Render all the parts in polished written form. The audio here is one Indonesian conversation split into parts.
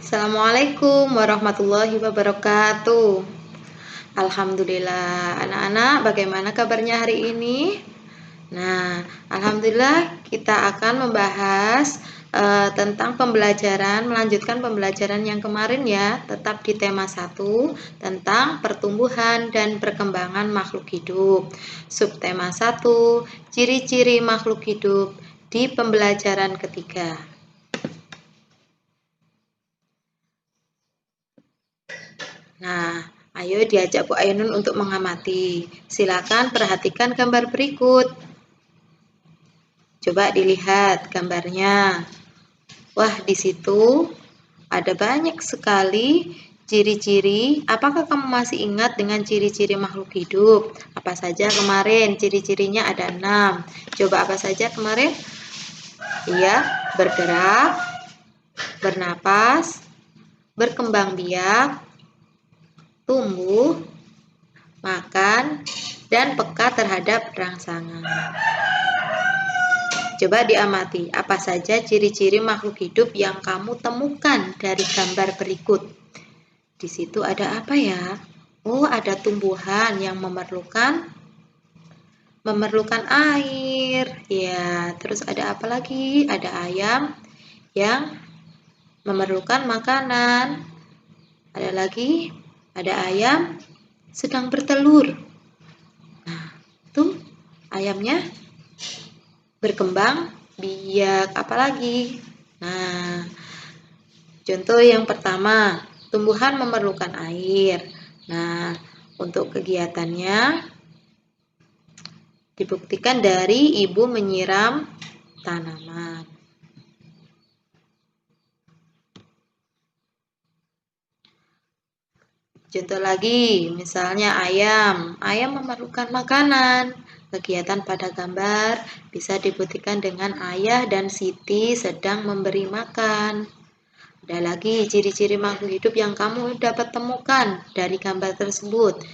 Assalamualaikum warahmatullahi wabarakatuh. Alhamdulillah, anak-anak, bagaimana kabarnya hari ini? Nah, alhamdulillah kita akan membahas tentang melanjutkan pembelajaran yang kemarin ya, tetap di tema 1 tentang pertumbuhan dan perkembangan makhluk hidup. Subtema 1, ciri-ciri makhluk hidup di pembelajaran ketiga. Nah, ayo diajak Bu Ainun untuk mengamati. Silakan perhatikan gambar berikut. Coba dilihat gambarnya. Wah, di situ ada banyak sekali ciri-ciri. Apakah kamu masih ingat dengan ciri-ciri makhluk hidup? Apa saja kemarin? Ciri-cirinya ada 6. Coba apa saja kemarin? Iya, bergerak, bernapas, berkembang biak, tumbuh, makan, dan peka terhadap rangsangan. Coba diamati, apa saja ciri-ciri makhluk hidup yang kamu temukan dari gambar berikut. Di situ ada apa ya? Oh, ada tumbuhan yang memerlukan air. Ya, terus ada apa lagi? Ada ayam yang memerlukan makanan. Ada lagi, ada ayam sedang bertelur. Nah, tuh ayamnya berkembang biak, apalagi. Nah, contoh yang pertama, tumbuhan memerlukan air. Nah, untuk kegiatannya dibuktikan dari ibu menyiram tanaman. Contoh lagi, misalnya ayam. Ayam memerlukan makanan. Kegiatan pada gambar bisa dibuktikan dengan ayah dan Siti sedang memberi makan. Ada lagi ciri-ciri makhluk hidup yang kamu dapat temukan dari gambar tersebut.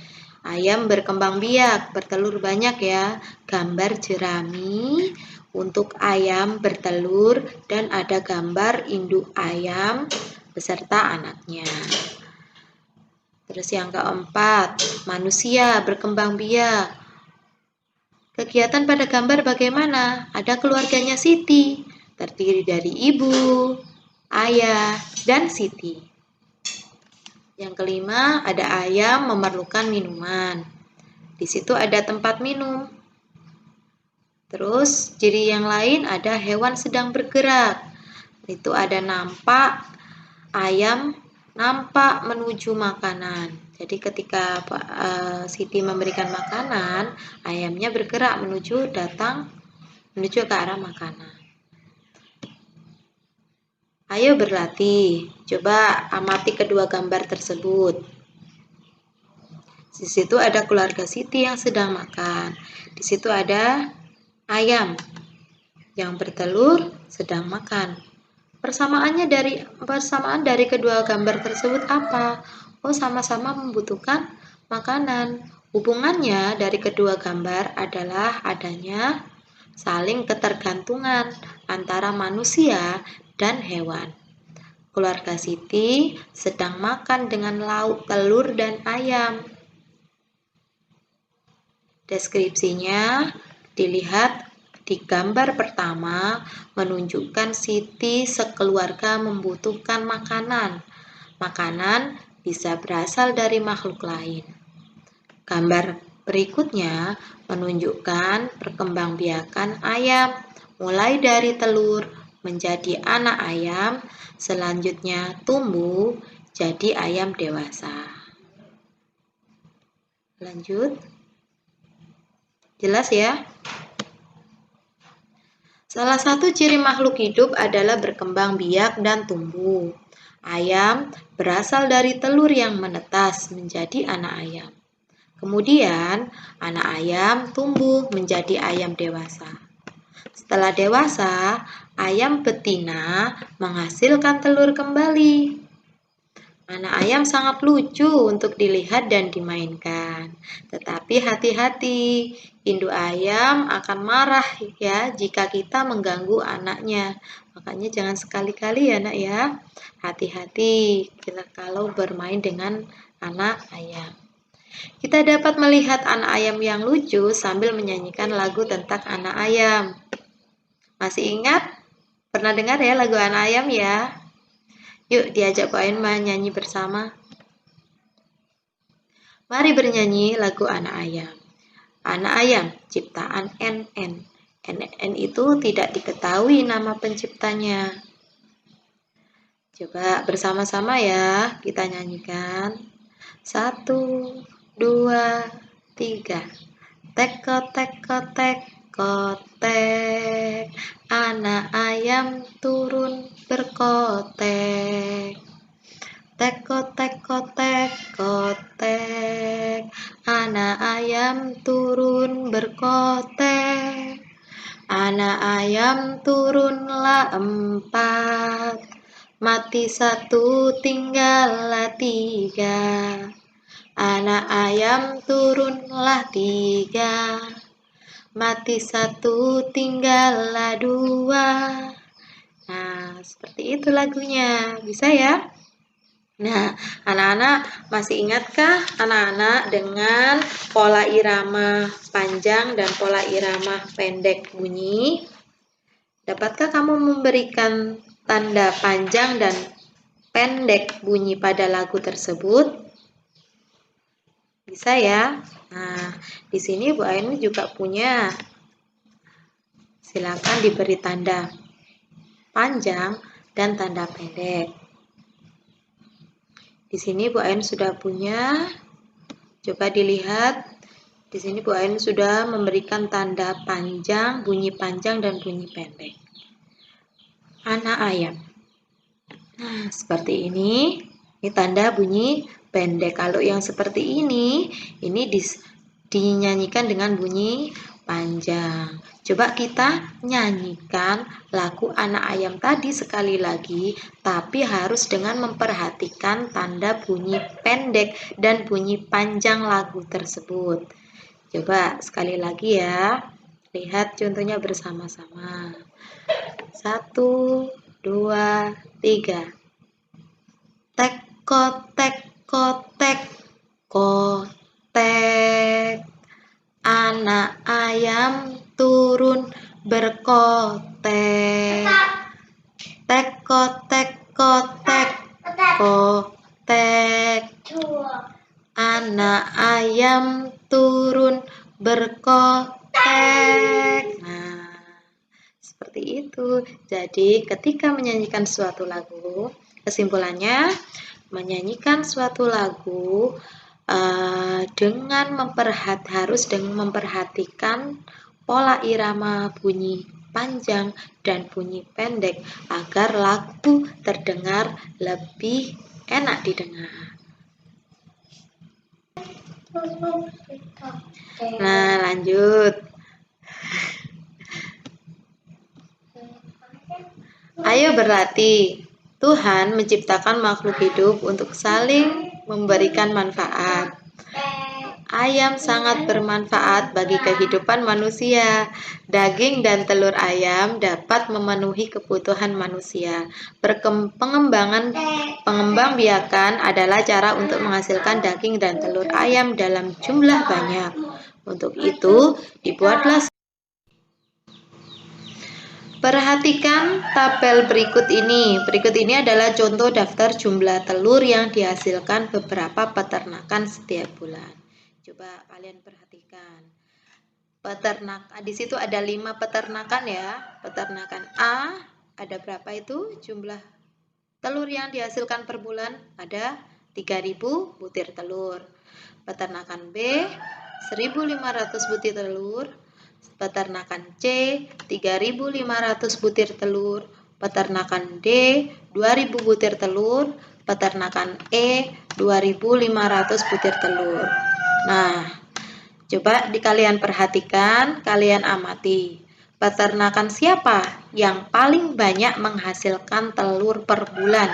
Ayam berkembang biak, bertelur banyak ya. Gambar jerami untuk ayam bertelur dan ada gambar induk ayam beserta anaknya. Terus yang keempat, manusia berkembang biak. Kegiatan pada gambar bagaimana? Ada keluarganya Siti, terdiri dari ibu, ayah, dan Siti. Yang kelima, ada ayam memerlukan minuman. Di situ ada tempat minum. Terus, ciri yang lain ada hewan sedang bergerak. Itu ada nampak ayam nampak menuju makanan. Jadi ketika Siti memberikan makanan, ayamnya bergerak menuju ke arah makanan. Ayo berlatih. Coba amati kedua gambar tersebut. Di situ ada keluarga Siti yang sedang makan. Di situ ada ayam yang bertelur sedang makan. Persamaan dari kedua gambar tersebut apa? Oh, sama-sama membutuhkan makanan. Hubungannya dari kedua gambar adalah adanya saling ketergantungan antara manusia dan hewan. Keluarga Siti sedang makan dengan lauk telur dan ayam. Deskripsinya dilihat di gambar pertama menunjukkan Siti sekeluarga membutuhkan makanan. Makanan bisa berasal dari makhluk lain. Gambar berikutnya menunjukkan perkembangbiakan ayam, mulai dari telur menjadi anak ayam, selanjutnya tumbuh jadi ayam dewasa. Lanjut. Jelas ya? Salah satu ciri makhluk hidup adalah berkembang biak dan tumbuh. Ayam berasal dari telur yang menetas menjadi anak ayam. Kemudian, anak ayam tumbuh menjadi ayam dewasa. Setelah dewasa, ayam betina menghasilkan telur kembali. Anak ayam sangat lucu untuk dilihat dan dimainkan. Tetapi hati-hati, induk ayam akan marah ya jika kita mengganggu anaknya. Makanya jangan sekali-kali ya nak ya. Hati-hati kita kalau bermain dengan anak ayam. Kita dapat melihat anak ayam yang lucu sambil menyanyikan lagu tentang anak ayam. Masih ingat? Pernah dengar ya lagu anak ayam ya? Yuk diajak Bu Ain menyanyi bersama. Mari bernyanyi lagu anak ayam. Anak ayam, ciptaan NN. NN itu tidak diketahui nama penciptanya. Coba bersama-sama ya, kita nyanyikan. 1, 2, 3. Teko, teko, teko, tek. Anak ayam turun berkotek. Teko, teko, teko, tek. Anak ayam turun berkotek. Anak ayam turunlah 4. Mati 1, tinggallah 3. Anak ayam turunlah 3. Mati 1, tinggallah 2. Nah, seperti itu lagunya. Bisa ya? Nah, anak-anak masih ingatkah anak-anak dengan pola irama panjang dan pola irama pendek bunyi? Dapatkah kamu memberikan tanda panjang dan pendek bunyi pada lagu tersebut? Bisa ya? Nah, di sini Bu Ainu juga punya. Silakan diberi tanda panjang dan tanda pendek. Di sini Bu Ain sudah punya. Coba dilihat. Di sini Bu Ain sudah memberikan tanda panjang, bunyi panjang dan bunyi pendek. Anak ayam. Nah, seperti ini. Ini tanda bunyi pendek. Kalau yang seperti ini dinyanyikan dengan bunyi panjang. Coba kita nyanyikan lagu anak ayam tadi sekali lagi, tapi harus dengan memperhatikan tanda bunyi pendek dan bunyi panjang lagu tersebut. Coba sekali lagi ya. Lihat contohnya bersama-sama. 1, 2, 3. Teko, teko, teko, tek. Anak ayam turun berkotek. Teko, teko, teko, tek. Anak ayam turun berkotek. Nah, seperti itu. Jadi, ketika menyanyikan suatu lagu, kesimpulannya menyanyikan suatu lagu harus dengan memperhatikan pola irama bunyi panjang dan bunyi pendek agar lagu terdengar lebih enak didengar. Nah, lanjut. Ayo berlatih. Tuhan menciptakan makhluk hidup untuk saling memberikan manfaat. Ayam sangat bermanfaat bagi kehidupan manusia. Daging dan telur ayam dapat memenuhi kebutuhan manusia. Pengembangbiakan adalah cara untuk menghasilkan daging dan telur ayam dalam jumlah banyak. Untuk itu, dibuatlah. Perhatikan tabel berikut ini. Berikut ini adalah contoh daftar jumlah telur yang dihasilkan beberapa peternakan setiap bulan. Coba kalian perhatikan. Di situ ada 5 peternakan ya. Peternakan A ada berapa itu jumlah telur yang dihasilkan per bulan? Ada 3.000 butir telur. Peternakan B 1.500 butir telur. Peternakan C 3.500 butir telur. Peternakan D 2.000 butir telur. Peternakan E 2.500 butir telur. Nah, coba kalian perhatikan, kalian amati. Peternakan siapa yang paling banyak menghasilkan telur per bulan?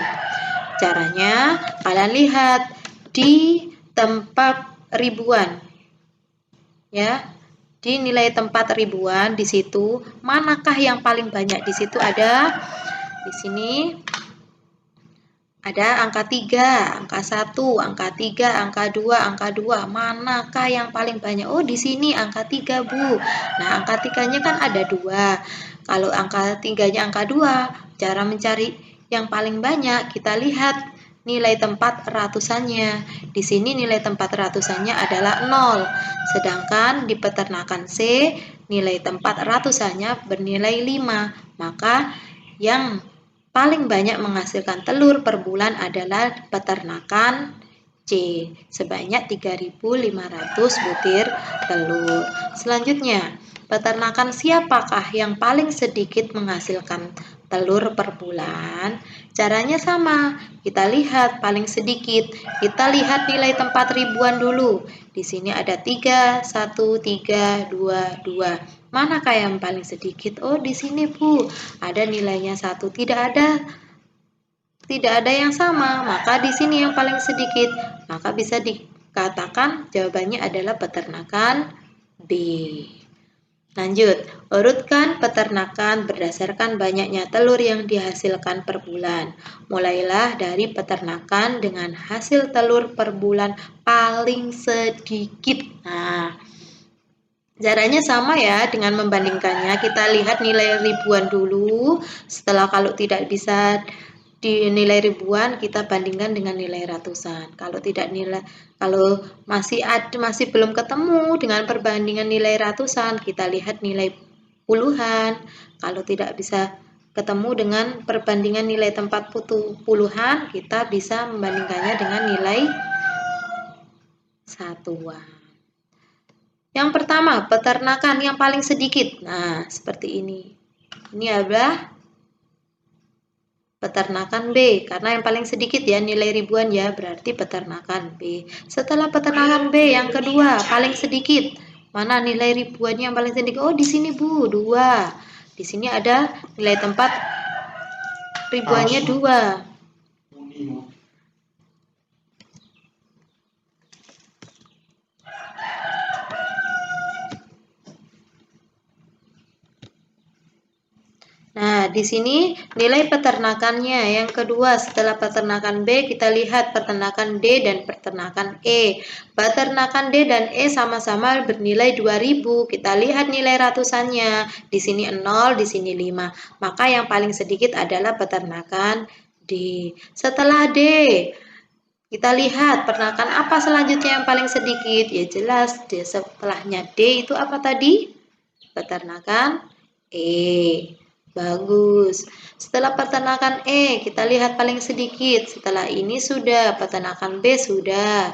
Caranya kalian lihat di tempat ribuan. Ya. Di nilai tempat ribuan di situ, manakah yang paling banyak? Di situ ada di sini ada angka 3, angka 1, angka 3, angka 2, angka 2. Manakah yang paling banyak? Oh, di sini angka 3, Bu. Nah, angka 3-nya kan ada 2. Kalau angka 3-nya angka 2, cara mencari yang paling banyak, kita lihat nilai tempat ratusannya. Di sini nilai tempat ratusannya adalah 0. Sedangkan di peternakan C, nilai tempat ratusannya bernilai 5. Maka yang paling banyak menghasilkan telur per bulan adalah peternakan C, sebanyak 3.500 butir telur. Selanjutnya, peternakan siapakah yang paling sedikit menghasilkan telur per bulan? Caranya sama, kita lihat paling sedikit. Kita lihat nilai tempat ribuan dulu. Di sini ada 3, 1, 3, 2, 2. Manakah yang paling sedikit? Oh, di sini, Bu. Ada nilainya 1. Tidak ada yang sama. Maka di sini yang paling sedikit. Maka bisa dikatakan jawabannya adalah peternakan B. Lanjut, urutkan peternakan berdasarkan banyaknya telur yang dihasilkan per bulan. Mulailah dari peternakan dengan hasil telur per bulan paling sedikit. Nah, caranya sama ya dengan membandingkannya. Kita lihat nilai ribuan dulu. Setelah kalau tidak bisa dinilai ribuan, kita bandingkan dengan nilai ratusan. Kalau masih belum ketemu dengan perbandingan nilai ratusan, kita lihat nilai puluhan. Kalau tidak bisa ketemu dengan perbandingan nilai tempat puluhan, kita bisa membandingkannya dengan nilai satuan. Yang pertama, peternakan yang paling sedikit. Nah, seperti ini. Ini adalah peternakan B, karena yang paling sedikit ya, nilai ribuan ya, berarti peternakan B. Setelah peternakan B, yang kedua, paling sedikit. Mana nilai ribuannya yang paling sedikit? Oh, di sini, Bu, 2. Di sini ada nilai tempat ribuannya 2. Nah, di sini nilai peternakannya yang kedua setelah peternakan B, kita lihat peternakan D dan peternakan E. Peternakan D dan E sama-sama bernilai 2000. Kita lihat nilai ratusannya. Di sini 0, di sini 5. Maka yang paling sedikit adalah peternakan D. Setelah D, kita lihat peternakan apa selanjutnya yang paling sedikit? Ya jelas, setelahnya D itu apa tadi? Peternakan E. Bagus. Setelah peternakan E, kita lihat paling sedikit. Setelah ini sudah, peternakan B sudah,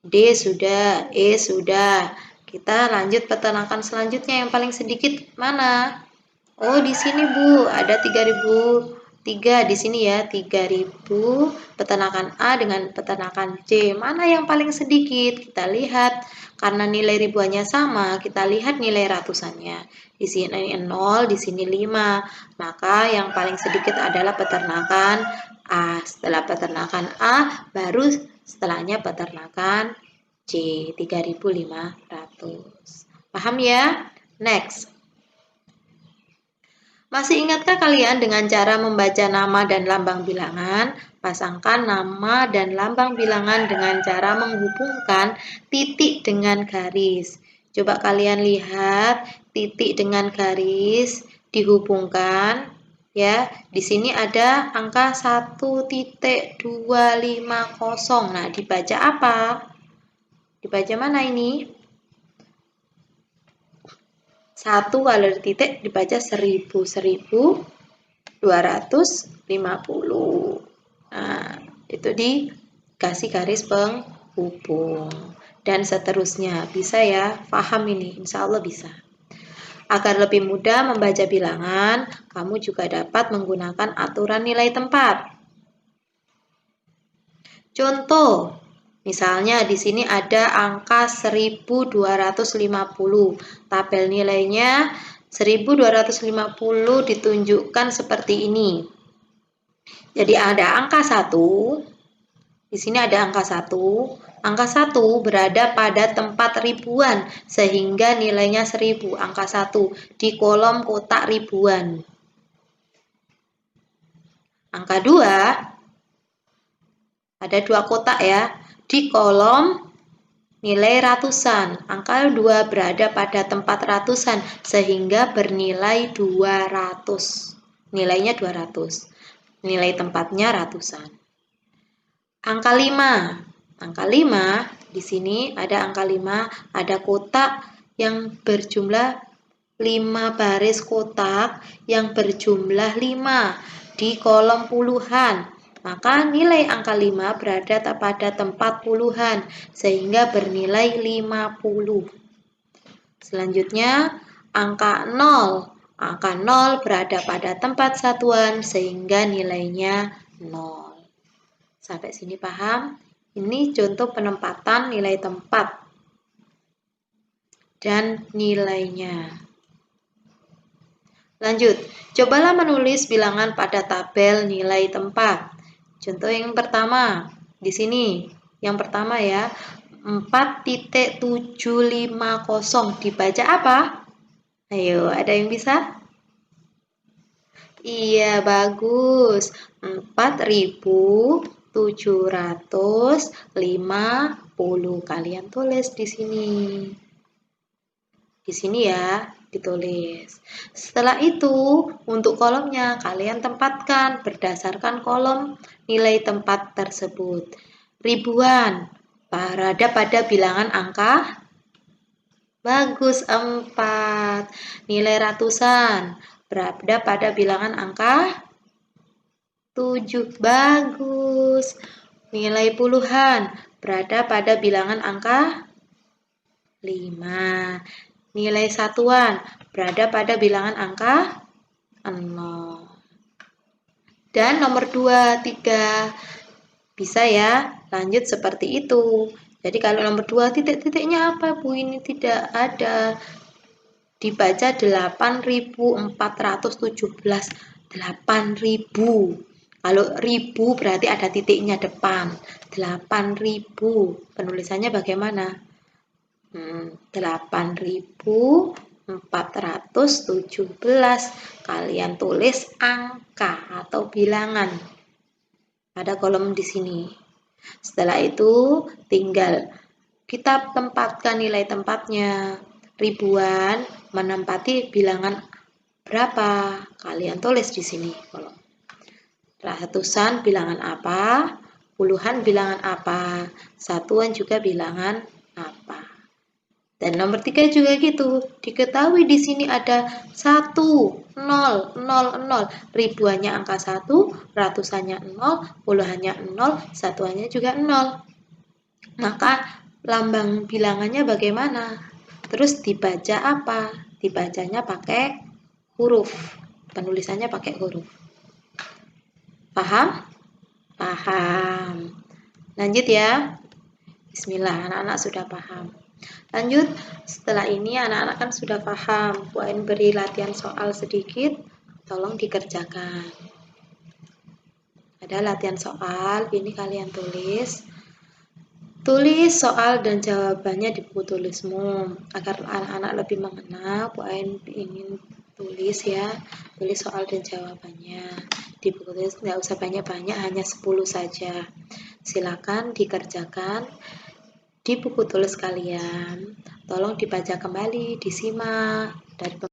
D sudah, E sudah. Kita lanjut peternakan selanjutnya yang paling sedikit mana? Oh, di sini, Bu, ada 3.003 di sini ya, 3.000 peternakan A dengan peternakan C. Mana yang paling sedikit? Kita lihat karena nilai ribuannya sama, kita lihat nilai ratusannya. Di sini 0, di sini 5. Maka yang paling sedikit adalah peternakan A. Setelah peternakan A, baru setelahnya peternakan C, 3.500. Paham ya? Next. Masih ingatkah kalian dengan cara membaca nama dan lambang bilangan? Pasangkan nama dan lambang bilangan dengan cara menghubungkan titik dengan garis. Coba kalian lihat titik dengan garis dihubungkan ya. Di sini ada angka 1.250. Nah, dibaca apa? Dibaca mana ini? 1 kalau di titik dibaca 1.250. Nah, itu dikasih garis penghubung. Dan seterusnya. Bisa ya? Paham ini? Insya Allah bisa. Agar lebih mudah membaca bilangan, kamu juga dapat menggunakan aturan nilai tempat. Contoh, misalnya di sini ada angka 1.250. Tabel nilainya 1.250 ditunjukkan seperti ini. Jadi ada angka 1. Di sini ada angka 1. Angka 1 berada pada tempat ribuan sehingga nilainya 1000. Angka 1 di kolom kotak ribuan. Angka 2 ada 2 kotak ya. Di kolom nilai ratusan. Angka 2 berada pada tempat ratusan sehingga bernilai 200. Nilainya 200. Nilai tempatnya ratusan. Angka 5. Angka 5 di sini ada angka 5, ada kotak yang berjumlah 5 baris kotak yang berjumlah 5 di kolom puluhan. Maka nilai angka 5 berada pada tempat puluhan sehingga bernilai 50. Selanjutnya angka 0. Angka 0 berada pada tempat satuan sehingga nilainya 0. Sampai sini paham? Ini contoh penempatan nilai tempat dan nilainya. Lanjut, cobalah menulis bilangan pada tabel nilai tempat. Contoh yang pertama, di sini. Yang pertama ya, 4.750 dibaca apa? Ayo, ada yang bisa? Iya, bagus. 4.750. Kalian tulis di sini. Di sini ya, ditulis. Setelah itu, untuk kolomnya kalian tempatkan berdasarkan kolom nilai tempat tersebut. Ribuan berada pada bilangan angka bagus 4. Nilai ratusan berada pada bilangan angka 7. Bagus. Nilai puluhan berada pada bilangan angka 5. Nilai satuan berada pada bilangan angka 0. Dan nomor 2, 3. Bisa ya, lanjut seperti itu. Jadi kalau nomor 2 titik-titiknya apa Bu? Ini tidak ada. Dibaca 8.417. 8.000. Kalau ribu berarti ada titiknya depan. 8.000. Penulisannya bagaimana? 8.417. Kalian tulis angka atau bilangan pada kolom di sini. Setelah itu tinggal kita tempatkan nilai tempatnya. Ribuan menempati bilangan berapa? Kalian tulis di sini kolom. Ratusan bilangan apa? Puluhan bilangan apa? Satuan juga bilangan apa? Dan nomor 3 juga gitu. Diketahui di sini ada 1, 0, 0, 0. Ribuannya angka 1, ratusannya 0, puluhannya 0, satuannya juga 0. Maka lambang bilangannya bagaimana? Terus dibaca apa? Dibacanya pakai huruf. Penulisannya pakai huruf. Paham? Paham. Lanjut ya. Bismillah, anak-anak sudah paham. Lanjut, setelah ini anak-anak kan sudah paham. Bu Ain beri latihan soal sedikit, tolong dikerjakan. Ada latihan soal, ini kalian tulis. Tulis soal dan jawabannya di buku tulismu. Agar anak-anak lebih mengenal, Bu Ain ingin tulis ya. Tulis soal dan jawabannya. Di buku tulis nggak usah banyak-banyak, hanya 10 saja. Silakan dikerjakan di buku tulis kalian. Tolong dibaca kembali, disimak dari